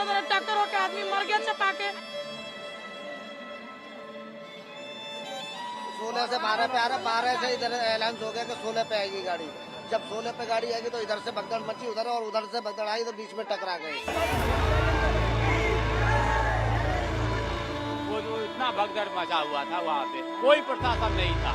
मेरा टक्कर होकर आदमी मर गया चपा के। 16 से 12 पे आ रहा, 12 से इधर ऐलान हो गया कि 16 पे आएगी गाड़ी। जब 16 पे गाड़ी आएगी तो इधर से भगदड़ मची उधर, और उधर से भगदड़ आई, इधर बीच में टकरा गए। वो जो इतना भगदड़ मचा हुआ था वहाँ पे कोई प्रशासन नहीं था।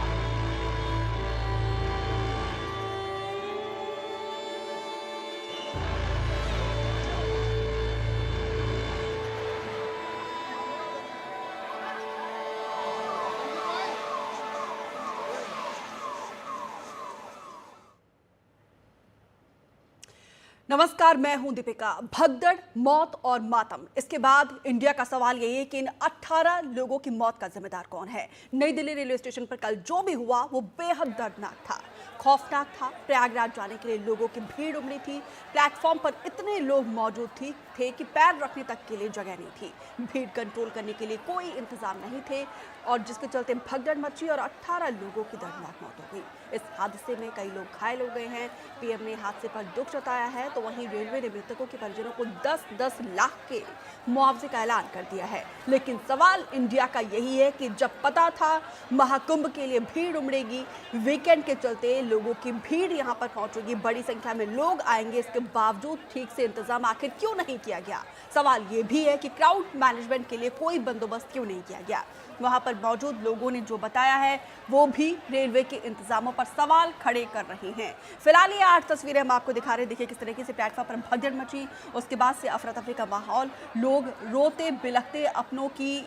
नमस्कार, मैं हूं दीपिका। भगदड़, मौत और मातम, इसके बाद इंडिया का सवाल यही है कि इन 18 लोगों की मौत का जिम्मेदार कौन है। नई दिल्ली रेलवे स्टेशन पर कल जो भी हुआ वो बेहद दर्दनाक था, खौफनाक था। प्रयागराज जाने के लिए लोगों की भीड़ उमड़ी थी। प्लेटफॉर्म पर इतने लोग मौजूद थे कि पैर रखने तक के लिए जगह नहीं थी। भीड़ कंट्रोल करने के लिए कोई इंतजाम नहीं थे और जिसके चलते भगदड़ मची और 18 लोगों की दर्दनाक मौत हो गई। इस हादसे में कई लोग घायल हो गए हैं। पीएम ने हादसे पर दुख जताया है, तो वहीं रेलवे ने मृतकों के परिजनों को 10-10 लाख के मुआवजे का ऐलान कर दिया है। लेकिन सवाल इंडिया का यही है कि जब पता था महाकुंभ के लिए भीड़ उमड़ेगी, वीकेंड के चलते लोगों की भीड़ यहां पर पहुंचेगी, बड़ी संख्या में लोग आएंगे, इसके बावजूद ठीक से इंतजाम आखिर क्यों नहीं किया गया। सवाल ये भी है कि क्राउड मैनेजमेंट के लिए कोई बंदोबस्त क्यों नहीं किया गया। वहां पर मौजूद लोगों ने जो बताया है वो भी रेलवे के इंतजामों पर सवाल खड़े कर रहे हैं। फिलहाल ये 8 तस्वीरें हम आपको दिखा रहे हैं। देखिए किस तरीके से प्लेटफॉर्म पर भगदड़ मची, उसके बाद से अफरा तफरी का माहौल, लोग रोते बिलखते अपनों की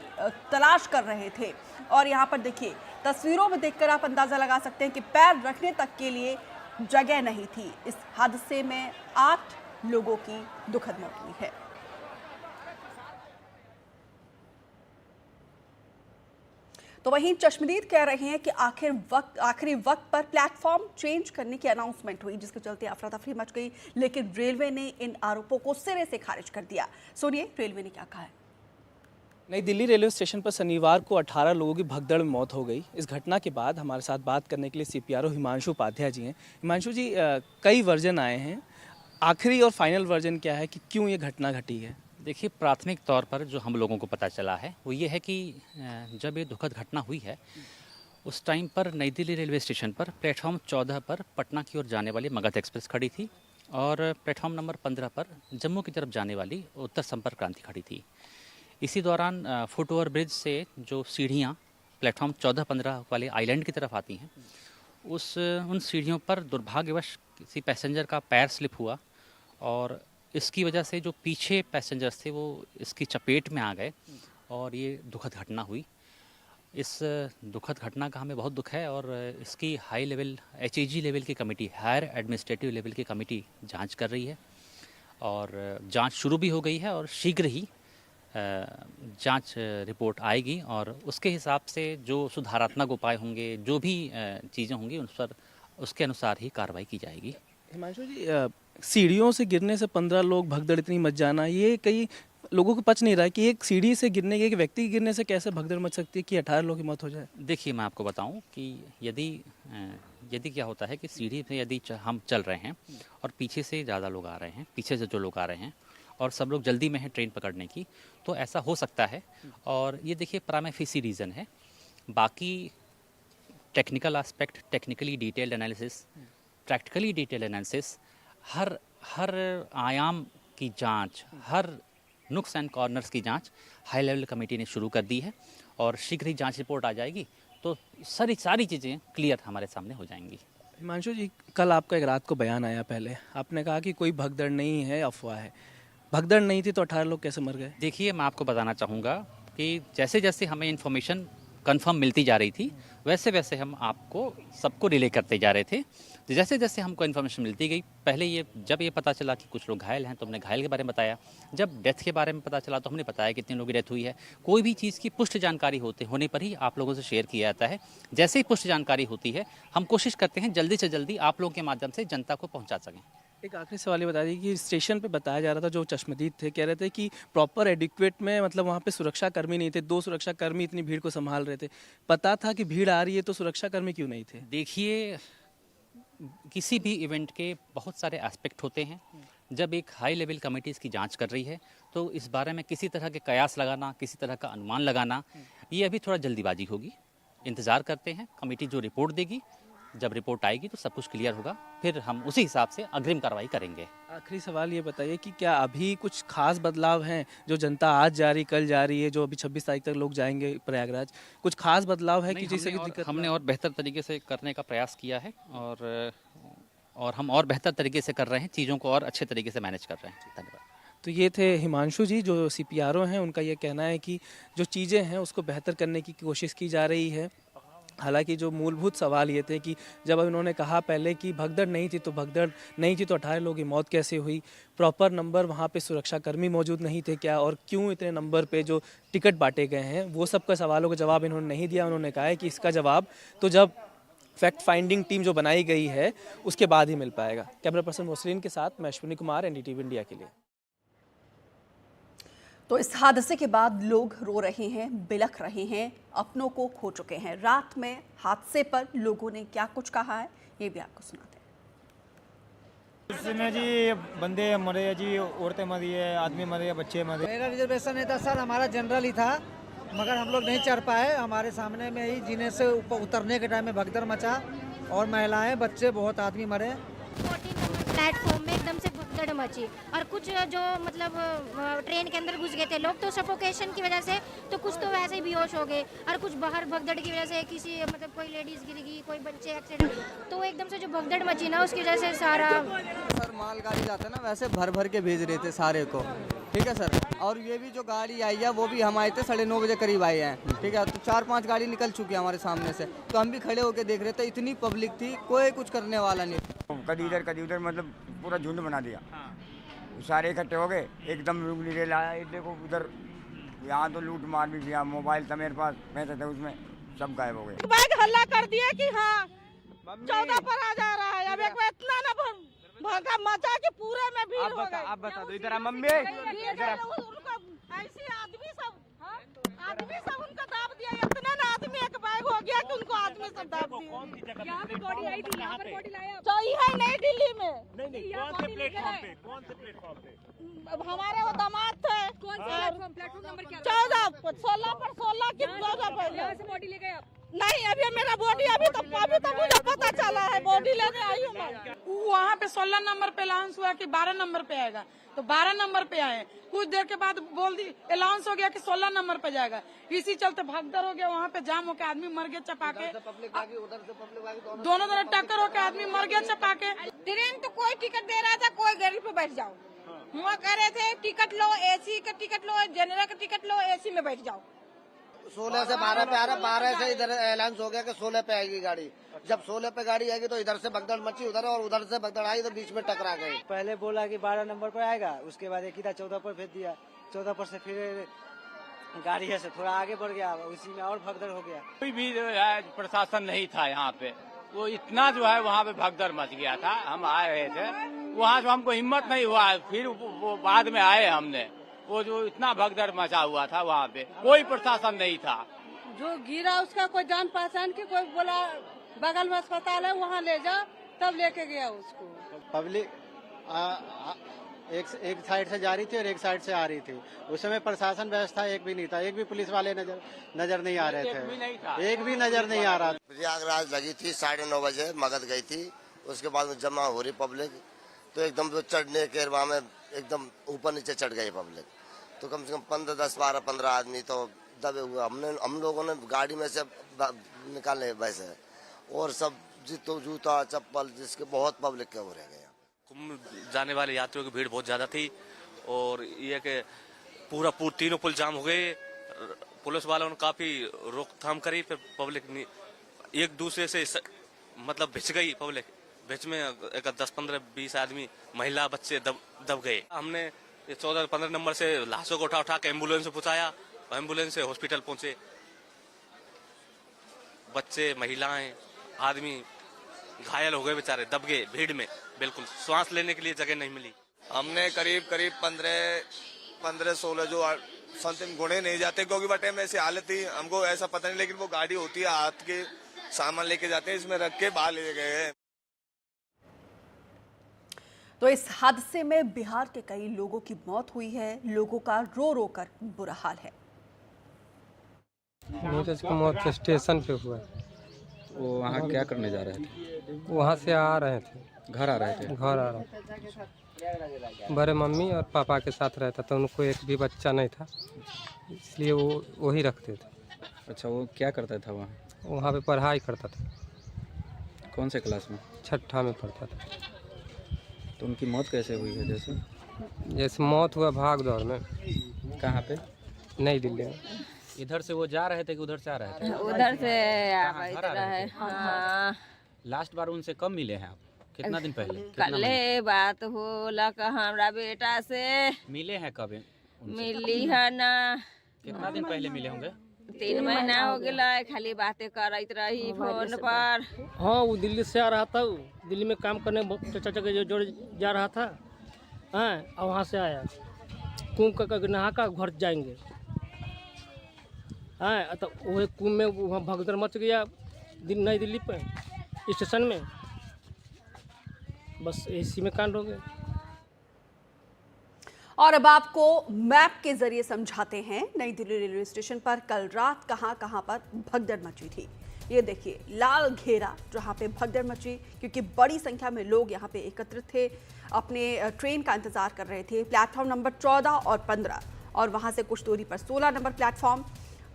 तलाश कर रहे थे। और यहाँ पर देखिए तस्वीरों में देखकर आप अंदाजा लगा सकते हैं कि पैर रखने तक के लिए जगह नहीं थी। इस हादसे में 8 लोगों की दुखद मौत हुई है। तो वहीं चश्मदीद कह रहे हैं कि आखिरी वक्त पर प्लेटफॉर्म चेंज करने की अनाउंसमेंट हुई, जिसके चलते अफरा तफरी मच गई। लेकिन रेलवे ने इन आरोपों को सिरे से खारिज कर दिया। सुनिए रेलवे ने क्या कहा है। नई दिल्ली रेलवे स्टेशन पर शनिवार को 18 लोगों की भगदड़ में मौत हो गई। इस घटना के बाद हमारे साथ बात करने के लिए सीपीआरओ हिमांशु उपाध्याय जी हैं। हिमांशु जी, कई वर्जन आए हैं, आखिरी और फाइनल वर्जन क्या है कि क्यों ये घटना घटी है? देखिए, प्राथमिक तौर पर जो हम लोगों को पता चला है वो ये है कि जब ये दुखद घटना हुई है उस टाइम पर नई दिल्ली रेलवे स्टेशन पर प्लेटफॉर्म 14 पर पटना की ओर जाने वाली मगध एक्सप्रेस खड़ी थी और प्लेटफॉर्म नंबर 15 पर जम्मू की तरफ जाने वाली उत्तर संपर्क क्रांति खड़ी थी। इसी दौरान फुट ओवर ब्रिज से जो सीढ़ियाँ प्लेटफॉर्म 14-15 वाले आइलैंड की तरफ आती हैं, उन सीढ़ियों पर दुर्भाग्यवश किसी पैसेंजर का पैर स्लिप हुआ और इसकी वजह से जो पीछे पैसेंजर्स थे वो इसकी चपेट में आ गए और ये दुखद घटना हुई। इस दुखद घटना का हमें बहुत दुख है और इसकी हाई लेवल HAG लेवल की कमेटी, हायर एडमिनिस्ट्रेटिव लेवल की कमेटी जांच कर रही है और जांच शुरू भी हो गई है और शीघ्र ही जांच रिपोर्ट आएगी और उसके हिसाब से जो सुधारात्मक उपाय होंगे, जो भी चीज़ें होंगी उन पर उसके अनुसार ही कार्रवाई की जाएगी। हिमांशु जी, सीढ़ियों से गिरने से 15 लोग भगदड़ इतनी मच जाना, ये कई लोगों को पच नहीं रहा है कि एक सीढ़ी से गिरने, एक व्यक्ति के गिरने से कैसे भगदड़ मच सकती है कि 18 लोगों की मौत हो जाए। देखिए, मैं आपको बताऊं कि यदि क्या होता है कि सीढ़ी पे यदि हम चल रहे हैं और पीछे से ज़्यादा लोग आ रहे हैं, पीछे से जो लोग आ रहे हैं और सब लोग जल्दी में हैं ट्रेन पकड़ने की, तो ऐसा हो सकता है। और ये देखिए प्राइमा फेसी रीज़न है। बाकी technical aspect, technically detailed analysis, practically detail analysis, हर आयाम की जांच, हर नुक्स एंड कॉर्नर्स की जांच हाई लेवल कमेटी ने शुरू कर दी है और शीघ्र ही जांच रिपोर्ट आ जाएगी तो सारी चीज़ें क्लियर हमारे सामने हो जाएंगी। हिमांशु जी, कल आपका एक रात को बयान आया, पहले आपने कहा कि कोई भगदड़ नहीं है, अफवाह है। भगदड़ नहीं थी तो 18 लोग कैसे मर गए? देखिए, मैं आपको बताना चाहूँगा कि जैसे जैसे हमें इन्फॉर्मेशन कंफर्म मिलती जा रही थी वैसे वैसे हम आपको सबको रिले करते जा रहे थे। जैसे जैसे हमको इन्फॉर्मेशन मिलती गई, पहले जब ये पता चला कि कुछ लोग घायल हैं तो हमने घायल के बारे में बताया। जब डेथ के बारे में पता चला तो हमने बताया कितने लोगों की डेथ हुई है। कोई भी चीज़ की पुष्ट जानकारी होने पर ही आप लोगों से शेयर किया जाता है। जैसे ही पुष्ट जानकारी होती है हम कोशिश करते हैं जल्दी से जल्दी आप लोगों के माध्यम से जनता को पहुँचा सकें। एक आखिरी सवाल ये बता दीजिए कि स्टेशन पे बताया जा रहा था, जो चश्मदीद थे कह रहे थे कि प्रॉपर एडिक्वेट में, मतलब वहाँ पे सुरक्षा कर्मी नहीं थे, 2 सुरक्षा कर्मी इतनी भीड़ को संभाल रहे थे। पता था कि भीड़ आ रही है तो सुरक्षा कर्मी क्यों नहीं थे? देखिए, किसी भी इवेंट के बहुत सारे एस्पेक्ट होते हैं। जब एक हाई लेवल कमेटी इसकी जांच कर रही है तो इस बारे में किसी तरह के कयास लगाना, किसी तरह का अनुमान लगाना, ये अभी थोड़ा जल्दीबाजी होगी। इंतज़ार करते हैं कमेटी जो रिपोर्ट देगी, जब रिपोर्ट आएगी तो सब कुछ क्लियर होगा, फिर हम उसी हिसाब से अग्रिम कार्रवाई करेंगे। आखिरी सवाल ये बताइए कि क्या अभी कुछ खास बदलाव हैं जो जनता आज जा रही, कल जा रही है, जो अभी 26 तारीख तक लोग जाएंगे प्रयागराज, कुछ खास बदलाव है कि जिससे कि दिक्कत हमने और बेहतर तरीके से करने का प्रयास किया है और हम और बेहतर तरीके से कर रहे हैं, चीज़ों को और अच्छे तरीके से मैनेज कर रहे हैं। धन्यवाद। तो ये थे हिमांशु जी जो CPRO हैं। उनका ये कहना है कि जो चीज़ें हैं उसको बेहतर करने की कोशिश की जा रही है। हालांकि जो मूलभूत सवाल ये थे कि जब उन्होंने कहा पहले कि भगदड़ नहीं थी तो 18 लोगों की मौत कैसे हुई, प्रॉपर नंबर वहाँ पे सुरक्षाकर्मी मौजूद नहीं थे क्या, और क्यों इतने नंबर पे जो टिकट बांटे गए हैं, वो सब का सवालों का जवाब इन्होंने नहीं दिया। उन्होंने कहा है कि इसका जवाब तो जब फैक्ट फाइंडिंग टीम जो बनाई गई है उसके बाद ही मिल पाएगा। कैमरा पर्सन मोसलिन के साथ मैं अश्विनी कुमार, NDTV इंडिया के लिए। तो इस हादसे के बाद लोग रो रहे हैं, बिलख रहे हैं, अपनों को खो चुके हैं। रात में हादसे पर लोगों ने क्या कुछ कहा है ये भी आपको सुनाते हैं। इसमें जी बंदे मरे जी, औरतें मरी है, आदमी मरे है, बच्चे मरे। मेरा रिजर्वेशन नहीं था सर, हमारा जनरल ही था, मगर हम लोग नहीं चढ़ पाए। हमारे सामने में ही जीने से ऊपर उतरने के टाइम में भगदड़ मचा और महिलाएं, बच्चे, बहुत आदमी मरे। 14 नंबर प्लेटफॉर्म में एकदम से भगदड़ मची और कुछ जो मतलब ट्रेन के अंदर घुस गए थे लोग, तो सफोकेशन की वजह से तो कुछ तो वैसे ही बेहोश हो गए और कुछ बाहर भगदड़ की वजह से किसी मतलब कोई लेडीज गिर गई, कोई बच्चे एक्सीडेंट, तो एकदम से जो भगदड़ मची ना उसकी वजह से सारा। सर मालगाड़ी जाता है ना, वैसे भर भर के भेज रहे थे सारे को, ठीक है सर। और ये भी जो गाड़ी आई है वो भी हम आए थे 9:30 बजे करीब आए हैं, ठीक है। तो 4-5 गाड़ी निकल चुकी है हमारे सामने से, तो हम भी खड़े होकर देख रहे थे। इतनी पब्लिक थी, कोई कुछ करने वाला नहीं। कभी इधर मतलब पूरा झुंड बना दिया। सारे इकट्ठे हो गए, एकदम रुगली रेल आया, ये देखो उधर, यहाँ तो लूट मार भी किया। मोबाइल था मेरे पास, पैसे थे उसमें, सब गायब हो गए। बैग हल्ला कर दिया कि हाँ 14 पर आ जा रहा है। अब एक इतना ना भगा मचा के पूरे में भीड़ हो गई। आप बता दो इधर मम्मी, ऐसे आदमी सब उनका दाब दिया। इतना ना आदमी एक बैग हो गया कि उनको आदमी सब दाब दिया। यहाँ पे बॉडी आई थी, यहाँ पर बॉडी लाया तो है नई दिल्ली में। कौन से प्लेटफॉर्म पे? हमारे वो दामाद थे। कौन सा प्लेटफॉर्म नंबर क्या? 14 पर 16 की 14 पर। यहाँ से बॉडी ले गए आप? नहीं, अभी मेरा बॉडी अभी तो मुझे पता चला है, बॉडी लेने आई हूँ मैं। वहाँ पे 16 नंबर पे अलाउंस हुआ कि 12 नंबर पे आएगा, तो 12 नंबर पे आए। कुछ देर के बाद बोल दी अलाउंस हो गया कि 16 नंबर पे जाएगा। इसी चलते भगदड़ हो गया, वहाँ पे जाम होकर आदमी मर गया चपा के। दोनों तरफ टक्कर होकर आदमी मर गया चपा के। ट्रेन तो कोई टिकट दे रहा था, कोई गाड़ी पे बैठ जाओ। वो कह रहे थे टिकट लो, AC का टिकट लो, जनरल का टिकट लो, AC में बैठ जाओ। 16 से 12 पे आ रहा, 12 से इधर ऐलान हो गया कि 16 पे आएगी गाड़ी। जब 16 पे गाड़ी आएगी तो इधर से भगदड़ मची उधर, और उधर से भगदड़ आई तो बीच में टकरा गए। पहले बोला कि 12 नंबर पर आएगा, उसके बाद एक ही था 14 पर भेज दिया। 14 पर से फिर गाड़ी है से थोड़ा आगे बढ़ गया, उसी में और भगदड़ हो गया। कोई भी जो है प्रशासन नहीं था यहाँ पे, वो इतना जो है वहाँ पे भगदड़ मच गया था। हम आए रहे थे वहाँ से, हमको हिम्मत नहीं हुआ, फिर वो बाद में आए हमने। वो जो इतना भगदड़ मचा हुआ था वहाँ पे, कोई प्रशासन नहीं था। जो गिरा उसका कोई जान पहचान के, कोई बोला बगल में अस्पताल है वहाँ ले जाओ, तब लेके गया उसको। पब्लिक एक साइड से जा रही थी और एक साइड से आ रही थी। उस समय प्रशासन व्यवस्था एक भी नहीं था, एक भी पुलिस वाले नजर नहीं आ रहे थे, एक भी नजर नहीं आ रहा। प्रयागराज लगी थी 9:30 बजे, मगध गई थी। उसके बाद जमा हो रही पब्लिक, तो एकदम तो चढ़ने के वहाँ में एकदम ऊपर नीचे चढ़ गई पब्लिक। तो कम से कम 10-15 आदमी तो दबे हुए। हम लोगों ने गाड़ी में से निकाले वैसे, और सब जूता चप्पल जिसके बहुत पब्लिक के हो रह गए। कुंभ जाने वाले यात्रियों की भीड़ बहुत ज्यादा थी, और ये कि पूरा तीनों पुल जाम हो गए। पुलिस वालों ने काफी रोकथाम करी, फिर पब्लिक एक दूसरे से मतलब भिज गई पब्लिक। भिज में 10-15-20 आदमी, महिला, बच्चे दब गए। हमने 14-15 नंबर से लाशों को उठा के एम्बुलेंस में पहुंचाया, एम्बुलेंस से हॉस्पिटल पहुंचे। बच्चे, महिलाएं, आदमी घायल हो गए बेचारे, दब गए भीड़ में, बिल्कुल सांस लेने के लिए जगह नहीं मिली। हमने करीब 15-16 जो समथिंग गुणे नहीं जाते, क्योंकि वो टाइम ऐसी हालत थी, हमको ऐसा पता नहीं। लेकिन वो गाड़ी होती है, हाथ के सामान लेके जाते हैं, इसमें रख के बाहर ले गए हैं। तो इस हादसे में बिहार के कई लोगों की मौत हुई है। लोगों का रो रो कर बुरा हाल है। नीरज की मौत स्टेशन पे हुआ। वो वहाँ क्या करने जा रहे थे? वहाँ से आ रहे थे, घर आ रहे थे। घर आ रहे थे। बड़े मम्मी और पापा के साथ रहता था, उनको एक भी बच्चा नहीं था, इसलिए वो वही रखते थे। अच्छा, वो क्या करता था वहाँ? वहाँ पे पढ़ाई करता था। कौन से क्लास में? 6वीं में पढ़ता था। तो उनकी मौत कैसे हुई है? जैसे मौत हुआ भाग दौड़ में। कहाँ पे? नई दिल्ली में। इधर से वो जा रहे थे कि उधर से आ रहे थे? उधर से घर आ रहे थे। हाँ। लास्ट बार उनसे कब मिले हैं आप? कितना दिन पहले? कल बात होला का हमरा बेटा से। मिले हैं कब? मिली है ना। कितना दिन पहले मिले होंगे? 3 महीना हो गया, खाली बातें करत रही फोन पर। हाँ, वो दिल्ली से आ रहा था, दिल्ली में काम करने चाचा के जोड़ जा रहा था। हाँ, और वहाँ से आया, कुंभ का नहा का घर जाएंगे। हाँ, तो वही कुंभ में वहाँ भगदड़ मच गया नई दिल्ली पर स्टेशन में। बस इसी में कांड हो गया। और अब आपको मैप के जरिए समझाते हैं नई दिल्ली रेलवे स्टेशन पर कल रात कहां पर भगदड़ मची थी। ये देखिए लाल घेरा जहां पे भगदड़ मची, क्योंकि बड़ी संख्या में लोग यहां पे एकत्रित थे, अपने ट्रेन का इंतजार कर रहे थे। प्लेटफॉर्म नंबर 14 और 15 और वहां से कुछ दूरी पर 16 नंबर प्लेटफॉर्म,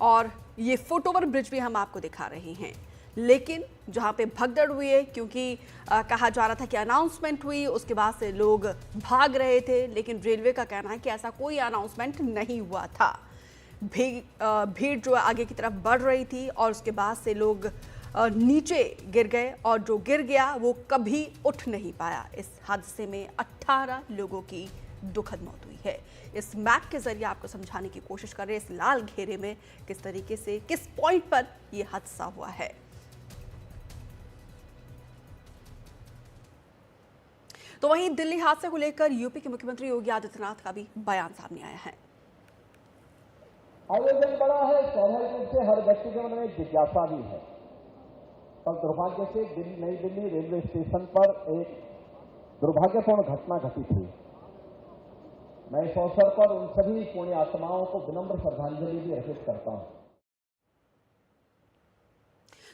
और ये फुटओवर ब्रिज भी हम आपको दिखा रहे हैं। लेकिन जहां पे भगदड़ हुई है, क्योंकि कहा जा रहा था कि अनाउंसमेंट हुई, उसके बाद से लोग भाग रहे थे, लेकिन रेलवे का कहना है कि ऐसा कोई अनाउंसमेंट नहीं हुआ था। भीड़ जो आगे की तरफ बढ़ रही थी और उसके बाद से लोग नीचे गिर गए, और जो गिर गया वो कभी उठ नहीं पाया। इस हादसे में 18 लोगों की दुखद मौत हुई है। इस मैप के जरिए आपको समझाने की कोशिश कर रहे हैं इस लाल घेरे में किस तरीके से, किस पॉइंट पर यह हादसा हुआ है। तो वहीं दिल्ली हादसे को लेकर यूपी के मुख्यमंत्री योगी आदित्यनाथ का भी बयान सामने आया है। आयोजन बड़ा है, स्वाभाविक रूप से हर व्यक्ति के मन में जिज्ञासा भी है। पर दुर्भाग्य से नई दिल्ली रेलवे स्टेशन पर एक दुर्भाग्यपूर्ण घटना घटित हुई। मैं इस अवसर पर उन सभी पुण्य आत्माओं को विनम्र श्रद्धांजलि भी अर्पित करता हूं।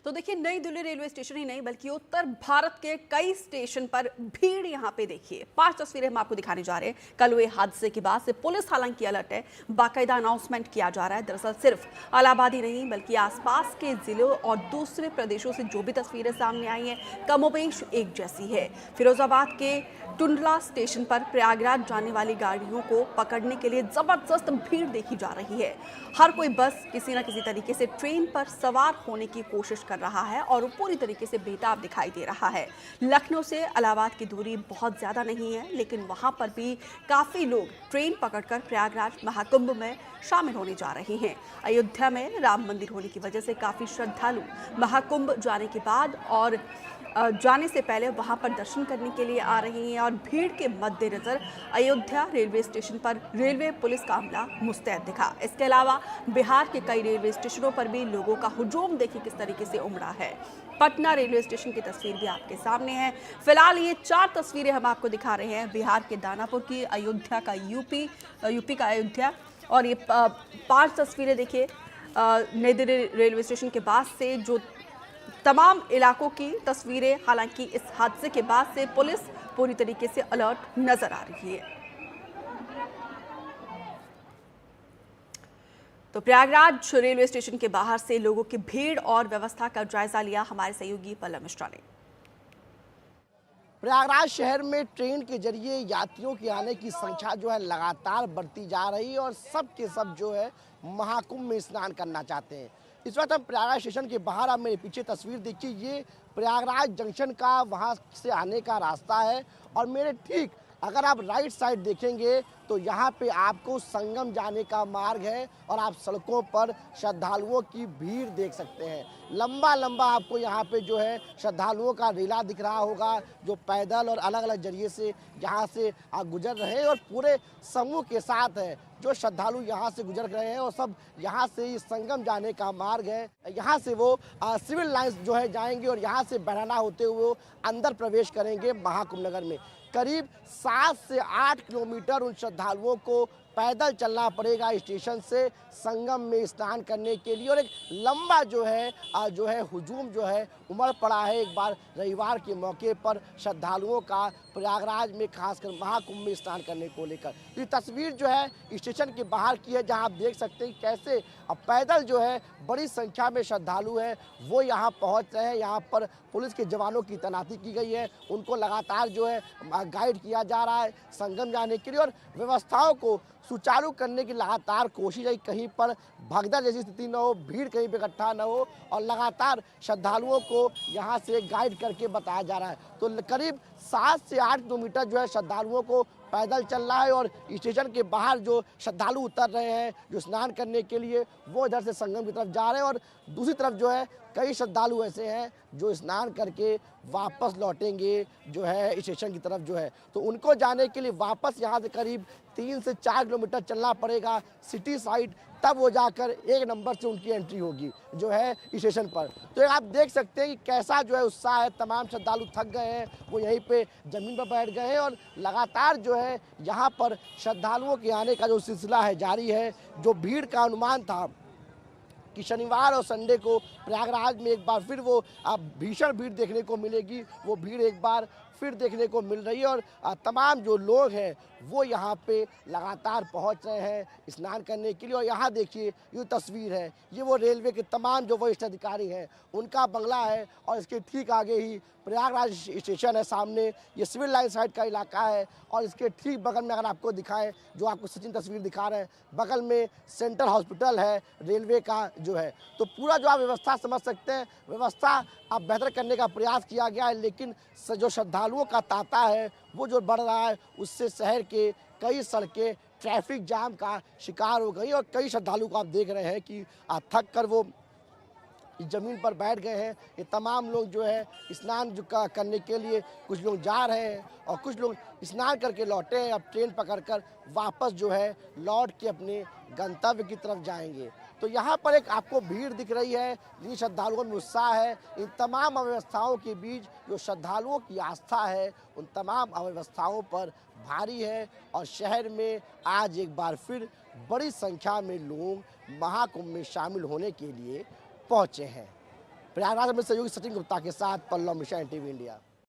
तो देखिए, नई दिल्ली रेलवे स्टेशन ही नहीं बल्कि उत्तर भारत के कई स्टेशन पर भीड़ यहां पे देखिए। 5 तस्वीरें हम आपको दिखाने जा रहे हैं। कल हुए हादसे के बाद से पुलिस हालांकि अलर्ट है, बाकायदा अनाउंसमेंट किया जा रहा है। दरअसल सिर्फ इलाहाबाद ही नहीं बल्कि आसपास के जिलों और दूसरे प्रदेशों से जो भी तस्वीरें सामने आई हैं कमोबेश एक जैसी है। फिरोजाबाद के टुंडला स्टेशन पर प्रयागराज जाने वाली गाड़ियों को पकड़ने के लिए जबरदस्त भीड़ देखी जा रही है। हर कोई बस किसी न किसी तरीके से ट्रेन पर सवार होने की कोशिश कर रहा है और पूरी तरीके से बेताब दिखाई दे रहा है। लखनऊ से इलाहाबाद की दूरी बहुत ज्यादा नहीं है, लेकिन वहां पर भी काफी लोग ट्रेन पकड़कर प्रयागराज महाकुंभ में शामिल होने जा रहे हैं। अयोध्या में राम मंदिर होने की वजह से काफी श्रद्धालु महाकुंभ जाने के बाद और जाने से पहले वहां पर दर्शन करने के लिए आ रहे हैं। और भीड़ के मद्देनजर अयोध्या रेलवे स्टेशन पर रेलवे पुलिस का अमला मुस्तैद दिखा। इसके अलावा बिहार के कई रेलवे स्टेशनों पर भी लोगों का हुजूम देखिए किस तरीके से उमड़ा है। पटना रेलवे स्टेशन की तस्वीर भी आपके सामने है। फिलहाल ये 4 तस्वीरें हम आपको दिखा रहे हैं, बिहार के दानापुर की, अयोध्या का यूपी का अयोध्या, और ये 5 तस्वीरें देखिए नई दिल्ली रेलवे स्टेशन के बाद से जो तमाम इलाकों की तस्वीरें। हालांकि इस हादसे के बाद से पुलिस पूरी तरीके से अलर्ट नजर आ रही है। तो प्रयागराज रेलवे स्टेशन के बाहर से लोगों की भीड़ और व्यवस्था का जायजा लिया हमारे सहयोगी पल्लव मिश्रा ने। प्रयागराज शहर में ट्रेन के जरिए यात्रियों के आने की संख्या जो है लगातार बढ़ती जा रही है और सब के सब जो है महाकुंभ में स्नान करना चाहते हैं। इस वक्त हम प्रयागराज स्टेशन के बाहर, आप मेरे पीछे तस्वीर देखिए, ये प्रयागराज जंक्शन का वहाँ से आने का रास्ता है। और मेरे ठीक अगर आप राइट साइड देखेंगे तो यहाँ पे आपको संगम जाने का मार्ग है और आप सड़कों पर श्रद्धालुओं की भीड़ देख सकते हैं। लंबा लंबा आपको यहाँ पे जो है श्रद्धालुओं का रेला दिख रहा होगा, जो पैदल और अलग अलग जरिए से यहाँ से गुजर रहे हैं और पूरे समूह के साथ है जो श्रद्धालु यहाँ से गुजर रहे हैं। और सब यहाँ से ही संगम जाने का मार्ग है, यहाँ से वो सिविल लाइन्स जो है जाएंगे और यहाँ से बहराना होते हुए अंदर प्रवेश करेंगे महाकुंभ नगर में। करीब 7 से 8 किलोमीटर उन श्रद्धालुओं को पैदल चलना पड़ेगा स्टेशन से संगम में स्नान करने के लिए। और एक लंबा जो है हुजूम जो है उमड़ पड़ा है एक बार रविवार के मौके पर श्रद्धालुओं का प्रयागराज में, खासकर महाकुंभ में स्नान करने को लेकर। ये तस्वीर जो है स्टेशन के बाहर की है, जहां आप देख सकते हैं कैसे अब पैदल जो है बड़ी संख्या में श्रद्धालु हैं वो यहां पहुंच रहे हैं। यहां पर पुलिस के जवानों की तैनाती की गई है, उनको लगातार जो है गाइड किया जा रहा है संगम जाने के लिए, और व्यवस्थाओं को सुचारू करने की लगातार कोशिश है, कहीं पर भगदड़ जैसी स्थिति न हो, भीड़ कहीं पे इकट्ठा न हो, और लगातार श्रद्धालुओं को यहाँ से गाइड करके बताया जा रहा है। तो करीब 7 से 8 किलोमीटर जो है श्रद्धालुओं को पैदल चल रहा है, और स्टेशन के बाहर जो श्रद्धालु उतर रहे हैं जो स्नान करने के लिए, वो इधर से संगम की तरफ जा रहे हैं। और दूसरी तरफ जो है कई श्रद्धालु ऐसे हैं जो स्नान करके वापस लौटेंगे जो है स्टेशन की तरफ जो है, तो उनको जाने के लिए वापस यहाँ से करीब 3 से 4 किलोमीटर चलना पड़ेगा सिटी साइड, तब वो जाकर 1 नंबर से उनकी एंट्री होगी जो है स्टेशन पर। तो आप देख सकते हैं कि कैसा जो है उत्साह है, तमाम श्रद्धालु थक गए हैं, वो यहीं पे ज़मीन पर बैठ गए हैं, और लगातार जो है यहाँ पर श्रद्धालुओं के आने का जो सिलसिला है जारी है। जो भीड़ का अनुमान था कि शनिवार और संडे को प्रयागराज में एक बार फिर वो भीषण भीड़ देखने को मिलेगी, वो भीड़ एक बार फिर देखने को मिल रही है, और तमाम जो लोग हैं वो यहाँ पे लगातार पहुँच रहे हैं स्नान करने के लिए। और यहाँ देखिए ये तस्वीर है, ये वो रेलवे के तमाम जो वरिष्ठ अधिकारी हैं उनका बंगला है, और इसके ठीक आगे ही प्रयागराज स्टेशन है, सामने ये सिविल लाइन साइड का इलाका है, और इसके ठीक बगल में अगर आपको दिखाएं, जो आपको सचिन तस्वीर दिखा रहे हैं, बगल में सेंट्रल हॉस्पिटल है रेलवे का जो है। तो पूरा जो आप व्यवस्था समझ सकते हैं, व्यवस्था आप बेहतर करने का प्रयास किया गया है, लेकिन जो श्रद्धालुओं का तांता है वो जो बढ़ रहा है, उससे शहर के कई सड़कें ट्रैफिक जाम का शिकार हो गई, और कई श्रद्धालु को आप देख रहे हैं कि थक कर वो ज़मीन पर बैठ गए हैं। ये तमाम लोग जो है स्नान करने के लिए कुछ लोग जा रहे हैं, और कुछ लोग स्नान करके लौटे हैं, अब ट्रेन पकड़कर वापस जो है लौट के अपने गंतव्य की तरफ जाएंगे। तो यहाँ पर एक आपको भीड़ दिख रही है, जिन श्रद्धालुओं में उत्साह है। इन तमाम अव्यवस्थाओं के बीच जो श्रद्धालुओं की आस्था है उन तमाम अव्यवस्थाओं पर भारी है, और शहर में आज एक बार फिर बड़ी संख्या में लोग महाकुंभ में शामिल होने के लिए पहुंचे हैं। प्रयागराज में सहयोगी सचिन गुप्ता के साथ पल्लव मिश्रा, NTV इंडिया।